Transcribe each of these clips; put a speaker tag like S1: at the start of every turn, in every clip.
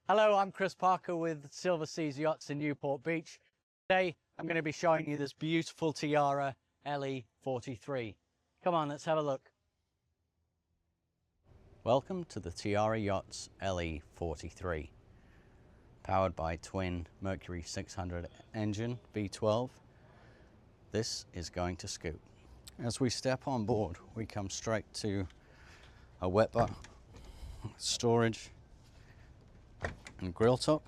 S1: Hello, I'm Chris Parker with Silver Seas Yachts in Newport Beach. Today, I'm going to be showing you this beautiful Tiara LE43. Come on, let's have a look. Welcome to the Tiara Yachts LE43. Powered by twin Mercury 600 engine V12, this is going to scoot. As we step on board, we come straight to a wet bar, storage, and grill top,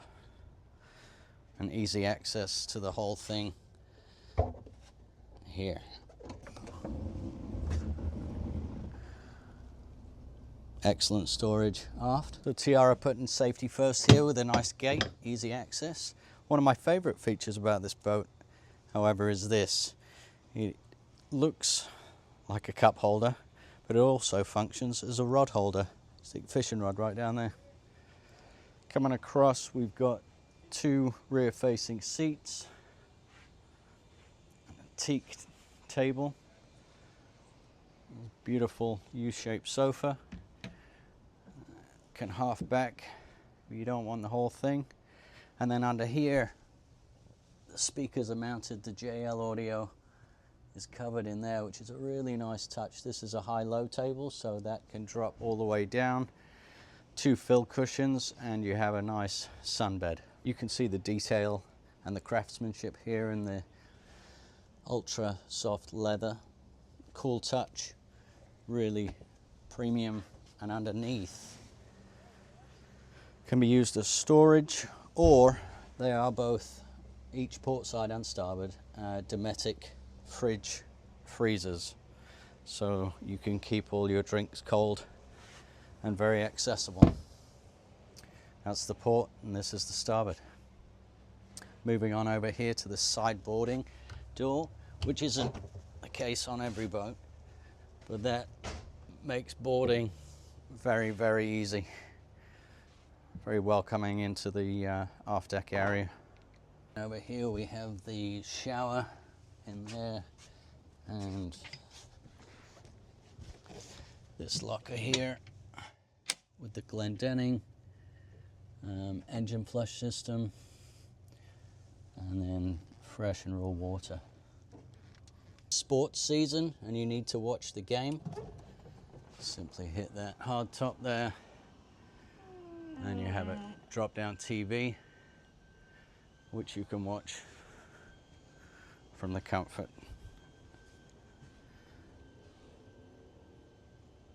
S1: and easy access to the whole thing here. Excellent storage aft. The Tiara putting safety first here with a nice gate, easy access. One of my favorite features about this boat, however, is this. It looks like a cup holder, but it also functions as a rod holder. Stick fishing rod right down there. Coming across, we've got two rear-facing seats, a teak table, beautiful U-shaped sofa. Can half back, but you don't want the whole thing. And then under here, the speakers are mounted. The JL audio is covered in there, which is a really nice touch. This is a high-low table, so that can drop all the way down. Two fill cushions, and you have a nice sunbed. You can see the detail and the craftsmanship here in the ultra soft leather. Cool touch, really premium. And underneath can be used as storage, or they are both, each port side and starboard, Dometic fridge freezers. So you can keep all your drinks cold and very accessible. That's the port, and this is the starboard. Moving on over here to the side boarding door, which isn't the case on every boat, but that makes boarding very, very easy. Very welcoming into the aft deck area. Over here we have the shower in there, and this locker here with the Glendenning engine flush system, and then fresh and raw water. Sports season and you need to watch the game, simply hit that hard top there, and you have a drop down TV which you can watch from the comfort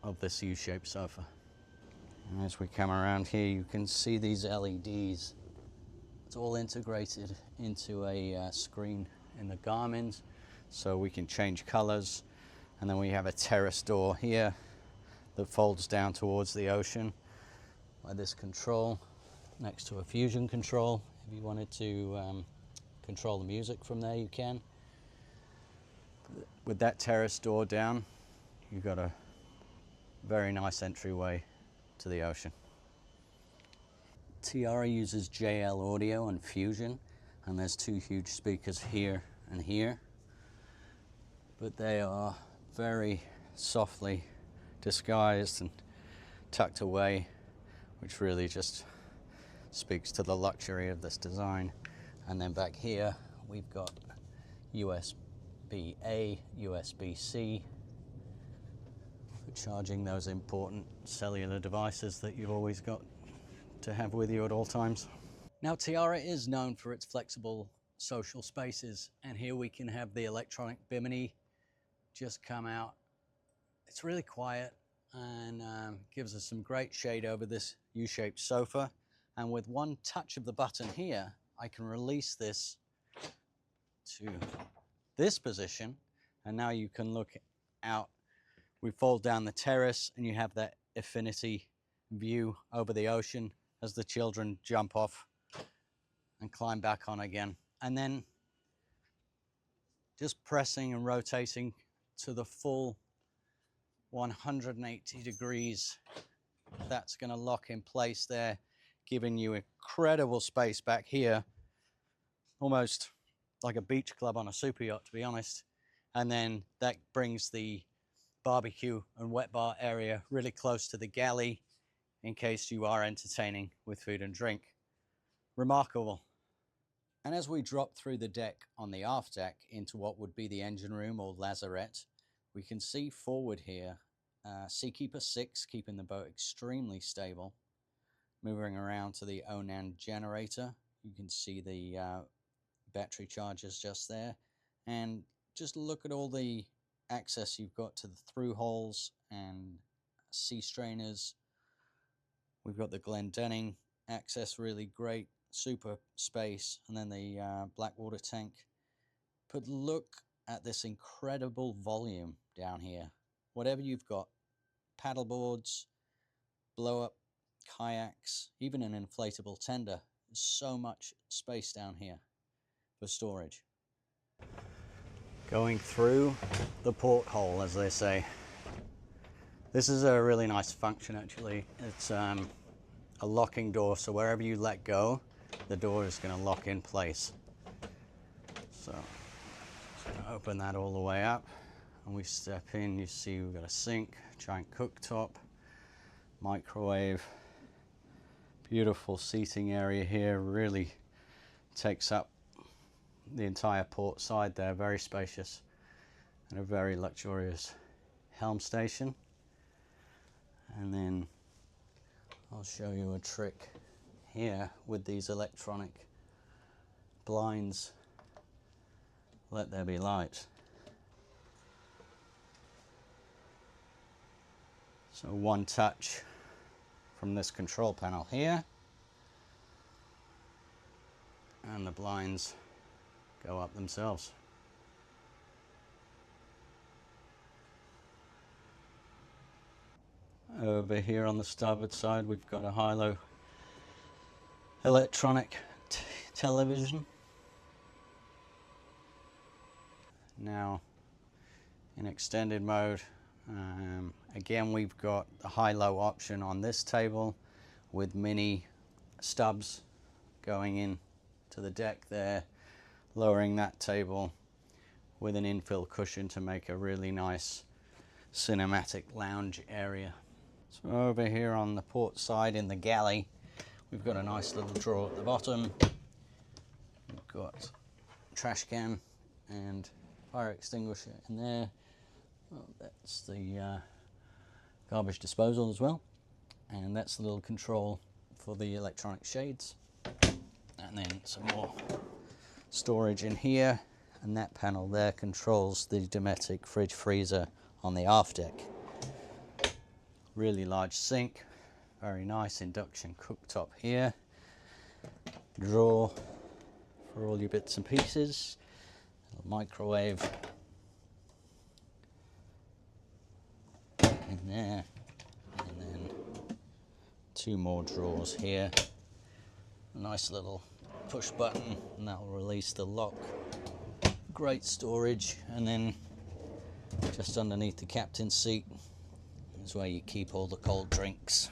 S1: of this U-shaped sofa. And as we come around here, you can see these LEDs. It's all integrated into a screen in the Garmin's, so we can change colors. And then we have a terrace door here that folds down towards the ocean by this control, next to a fusion control. If you wanted to control the music from there, you can. With that terrace door down, you've got a very nice entryway to the ocean. Tiara uses JL audio and fusion, and there's two huge speakers here and here, but they are very softly disguised and tucked away, which really just speaks to the luxury of this design. And then back here we've got USB-A, USB-C for charging those important cellular devices that you've always got to have with you at all times. Now, Tiara is known for its flexible social spaces, and here we can have the electronic bimini just come out. It's really quiet and gives us some great shade over this U-shaped sofa. And with one touch of the button here, I can release this to this position, and now you can look out. We fold down the terrace and you have that infinity view over the ocean as the children jump off and climb back on again. And then just pressing and rotating to the full 180 degrees, that's going to lock in place there, giving you incredible space back here, almost like a beach club on a super yacht, to be honest. And then that brings the barbecue and wet bar area really close to the galley, in case you are entertaining with food and drink. Remarkable. And as we drop through the deck on the aft deck into what would be the engine room or lazarette, we can see forward here Seakeeper 6 keeping the boat extremely stable. Moving around to the Onan generator, you can see the battery chargers just there, and just look at all the access you've got to the through holes and sea strainers. We've got the Glendenning access, really great, super space, and then the Blackwater tank. But look at this incredible volume down here. Whatever you've got, paddle boards, blow up kayaks, even an inflatable tender. There's so much space down here for storage. Going through the porthole, as they say. This is a really nice function actually. It's a locking door, so wherever you let go, the door is going to lock in place. So just going to open that all the way up, and we step in. You see we've got a sink, giant cooktop, microwave, beautiful seating area here. Really takes up the entire port side there, very spacious, and a very luxurious helm station. And then I'll show you a trick here with these electronic blinds. Let there be light. So one touch from this control panel here, and the blinds go up themselves. Over here on the starboard side, we've got a high-low electronic television. Now in extended mode, again we've got the high-low option on this table with mini stubs going in to the deck there, lowering that table with an infill cushion to make a really nice cinematic lounge area. So over here on the port side in the galley, we've got a nice little drawer at the bottom. We've got a trash can and fire extinguisher in there. Well, that's the garbage disposal as well. And that's the little control for the electronic shades. And then some more storage in here. And that panel there controls the Dometic fridge freezer on the aft deck. Really large sink, very nice induction cooktop here. Drawer for all your bits and pieces. A microwave in there, and then two more drawers here. A nice little push button, and that will release the lock. Great storage, and then just underneath the captain's seat is where you keep all the cold drinks,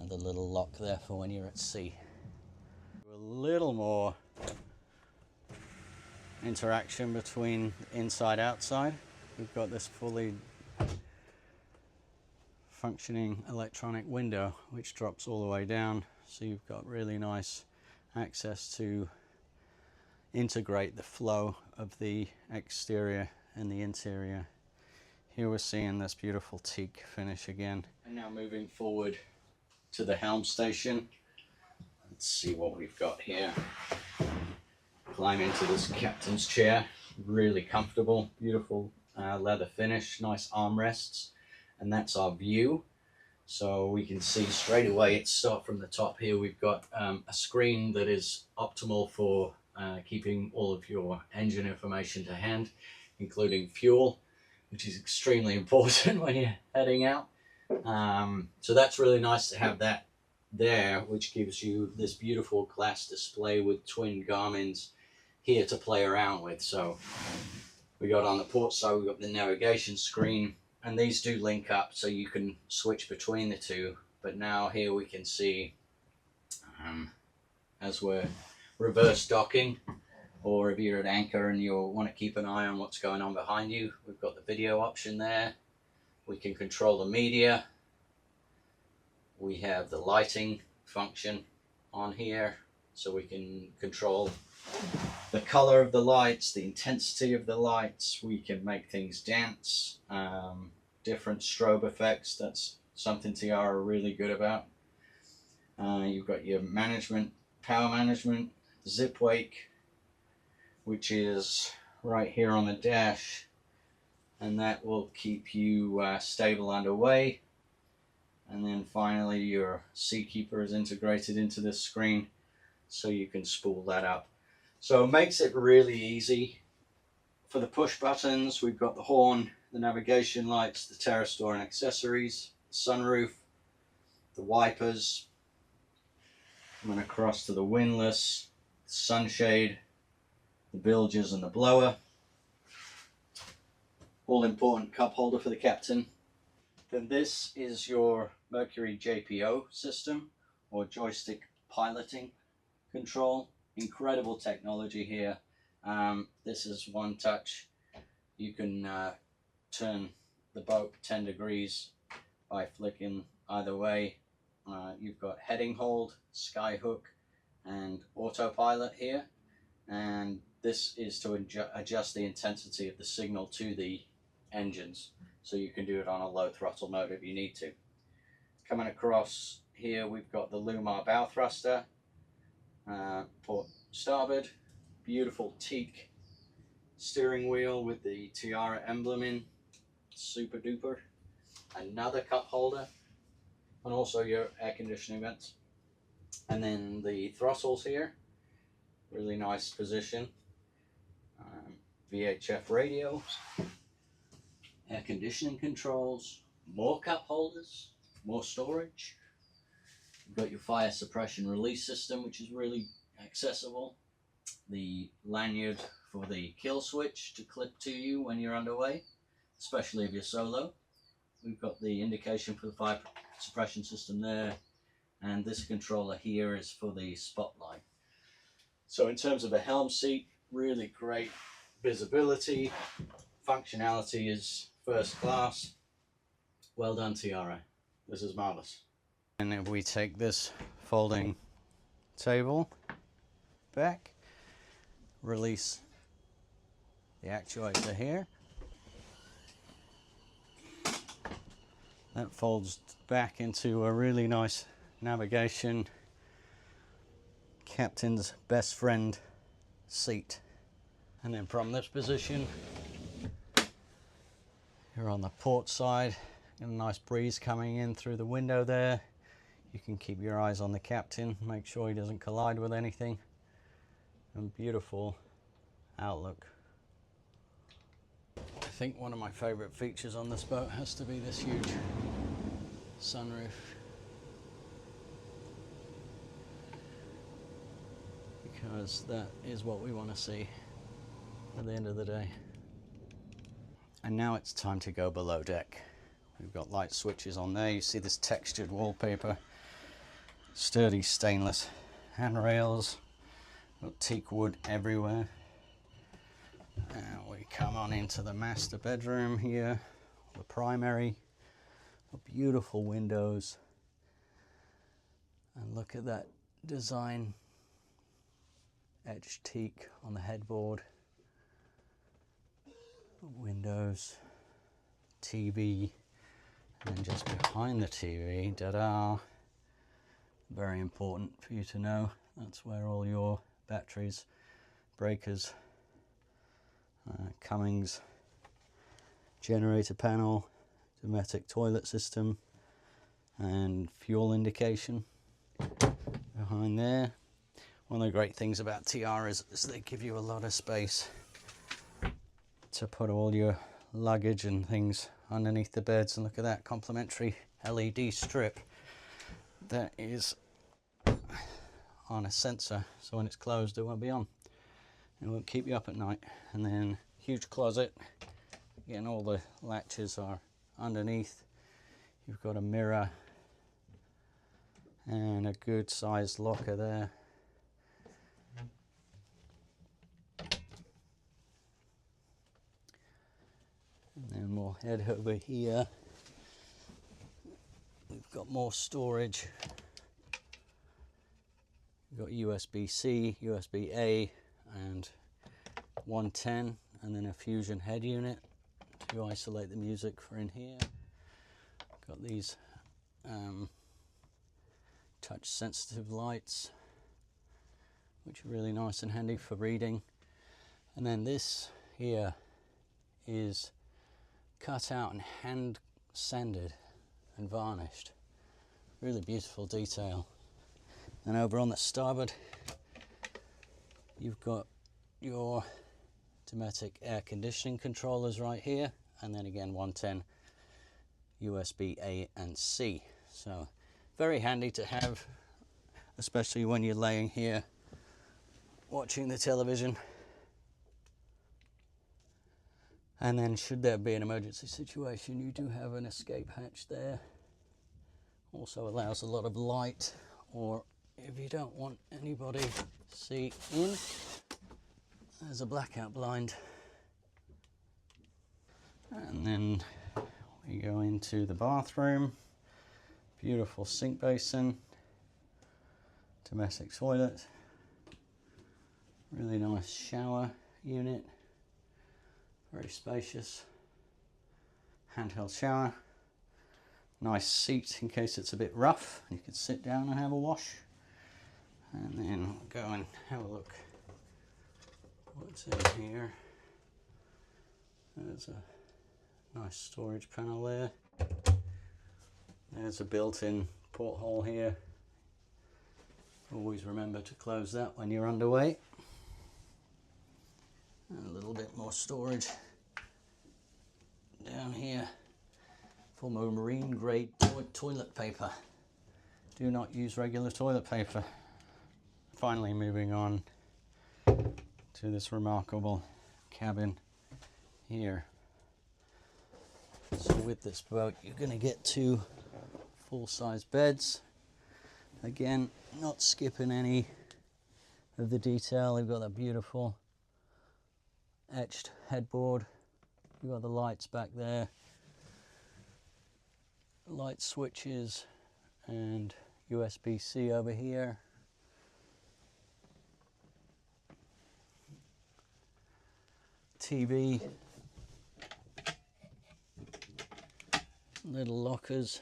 S1: and the little lock there for when you're at sea. A little more interaction between inside outside. We've got this fully functioning electronic window which drops all the way down, so you've got really nice access to integrate the flow of the exterior and the interior. Here we're seeing this beautiful teak finish again. And now moving forward to the helm station. Let's see what we've got here. Climb into this captain's chair, really comfortable, beautiful leather finish, nice armrests, and that's our view. So we can see straight away, it's start from the top here. We've got a screen that is optimal for keeping all of your engine information to hand, including fuel, which is extremely important when you're heading out. So that's really nice to have that there, which gives you this beautiful glass display with twin Garmin's here to play around with. So we got on the port side, we've got the navigation screen, and these do link up so you can switch between the two. But now here we can see, as we're reverse docking, or if you're at anchor and you want to keep an eye on what's going on behind you, we've got the video option there. We can control the media, We have the lighting function on here, so we can control the color of the lights, the intensity of the lights. We can make things dance, different strobe effects. That's something Tiara are really good about. You've got your management, power management, zip wake, which is right here on the dash, and that will keep you stable underway. And then finally your Seakeeper is integrated into this screen, so you can spool that up. So it makes it really easy. For the push buttons, we've got the horn, the navigation lights, the terrace door and accessories, sunroof, the wipers, coming across to the windlass, the sunshade, the bilges and the blower. All important cup holder for the captain. Then this is your Mercury JPO system, or joystick piloting control. Incredible technology here. This is one touch. You can turn the boat 10 degrees by flicking either way. You've got heading hold, skyhook, and autopilot here. And this is to adjust the intensity of the signal to the engines. So you can do it on a low throttle mode if you need to. Coming across here, we've got the Lumar bow thruster, port starboard, beautiful teak steering wheel with the Tiara emblem in, super duper. Another cup holder, and also your air conditioning vents. And then the throttles here, really nice position. VHF radio, air conditioning controls, more cup holders, more storage. You've got your fire suppression release system, which is really accessible. The lanyard for the kill switch to clip to you when you're underway, especially if you're solo. We've got the indication for the fire suppression system there, and this controller here is for the spotlight. So in terms of a helm seat, really great visibility. Functionality is first class. Well done, Tiara. This is marvelous. And if we take this folding table back, release the actuator here. That folds back into a really nice navigation, captain's best friend seat. And then from this position, you're on the port side, and a nice breeze coming in through the window there. You can keep your eyes on the captain, make sure he doesn't collide with anything. And beautiful outlook. I think one of my favorite features on this boat has to be this huge sunroof. Because that is what we want to see at the end of the day. And now it's time to go below deck. We've got light switches on there. You see this textured wallpaper, sturdy stainless handrails, got teak wood everywhere. And we come on into the master bedroom here, the primary. Beautiful windows, and look at that design, etched teak on the headboard. Windows, TV, and then just behind the TV, ta-da, very important for you to know, that's where all your batteries, breakers, Cummins generator panel, domestic toilet system, and fuel indication behind there. One of the great things about Tiaras is they give you a lot of space to put all your luggage and things underneath the beds. And look at that complimentary LED strip that is on a sensor, so when it's closed it won't be on. It won't keep you up at night. And then huge closet, again all the latches are underneath. You've got a mirror and a good sized locker there. And then we'll head over here we've got more storage. We've got USB-C, USB-A, and 110, and then a Fusion head unit to isolate the music for in here. Got these touch sensitive lights, which are really nice and handy for reading. And then this here is cut out and hand sanded and varnished. Really beautiful detail. And over on the starboard, you've got your Dometic air conditioning controllers right here, and then again 110 USB A and C. So very handy to have, especially when you're laying here watching the television. And then should there be an emergency situation, you do have an escape hatch there. Also allows a lot of light, or if you don't want anybody to see in, there's a blackout blind. And then we go into the bathroom. Beautiful sink basin, domestic toilet, really nice shower unit, very spacious, handheld shower, nice seat in case it's a bit rough, you can sit down and have a wash. And then we'll go and have a look what's in here. There's a nice storage panel there. There's a built-in porthole here. Always remember to close that when you're underway. And a little bit more storage down here for more marine grade toilet paper. Do not use regular toilet paper. Finally moving on to this remarkable cabin here. So with this boat you're going to get two full-size beds. Again, not skipping any of the detail. They've got that beautiful etched headboard. You've got the lights back there, light switches, and USB-C over here. TV, little lockers,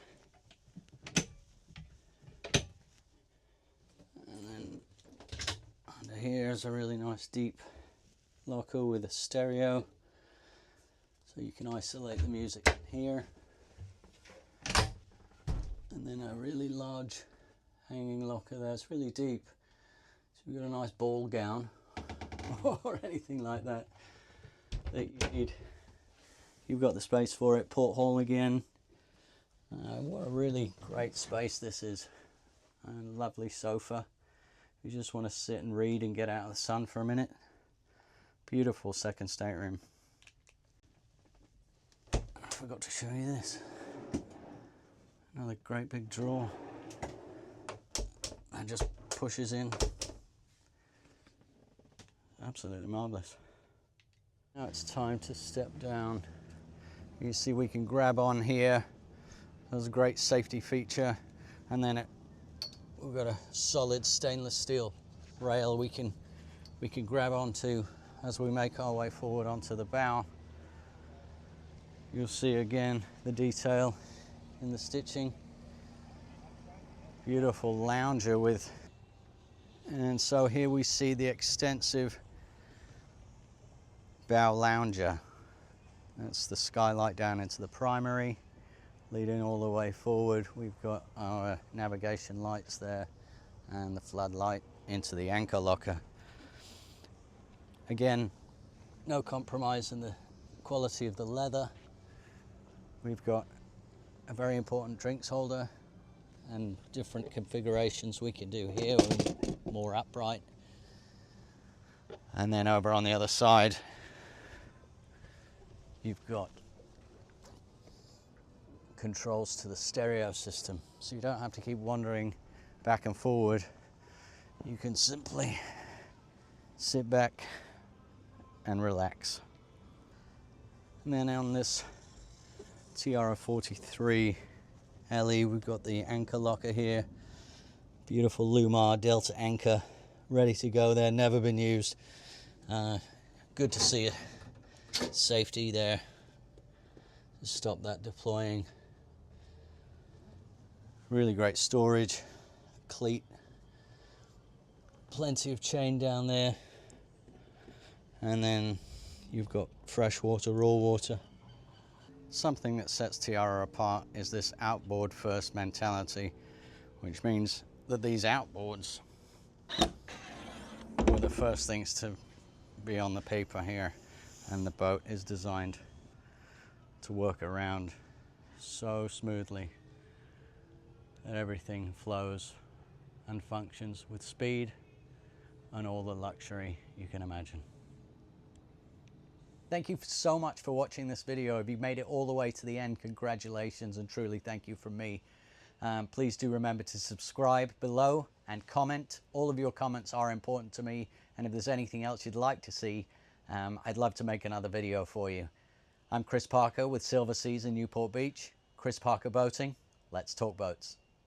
S1: and then under here is a really nice deep locker with a stereo, so you can isolate the music in here. And then a really large hanging locker there. It's really deep, so you've got a nice ball gown or anything like that that you need. You've got the space for it. Porthole again. What a really great space this is. And lovely sofa. You just want to sit and read and get out of the sun for a minute. Beautiful second stateroom. I forgot to show you this. Another great big drawer. And just pushes in. Absolutely marvellous. Now it's time to step down. You see we can grab on here. There's a great safety feature. And then we've got a solid stainless steel rail we can grab onto as we make our way forward onto the bow. You'll see again the detail in the stitching. Beautiful lounger with, and so here we see the extensive bow lounger. That's the skylight down into the primary, leading all the way forward. We've got our navigation lights there and the floodlight into the anchor locker. Again, no compromise in the quality of the leather. We've got a very important drinks holder and different configurations we can do here, more upright. And then over on the other side, you've got controls to the stereo system, so you don't have to keep wandering back and forward. You can simply sit back and relax. And then on this Tiara 43 Ellie. We've got the anchor locker here. Beautiful Lumar Delta anchor, ready to go there, never been used. Good to see it. Safety there to stop that deploying. Really great storage, cleat, plenty of chain down there, and then you've got fresh water, raw water. Something that sets Tiara apart is this outboard first mentality, which means that these outboards were the first things to be on the paper here, and the boat is designed to work around so smoothly that everything flows and functions with speed and all the luxury you can imagine. Thank you so much for watching this video. If you've made it all the way to the end, congratulations, and truly thank you from me. Please do remember to subscribe below and comment. All of your comments are important to me, and if there's anything else you'd like to see, I'd love to make another video for you. I'm Chris Parker with Silver Seas in Newport Beach. Chris Parker Boating. Let's talk boats.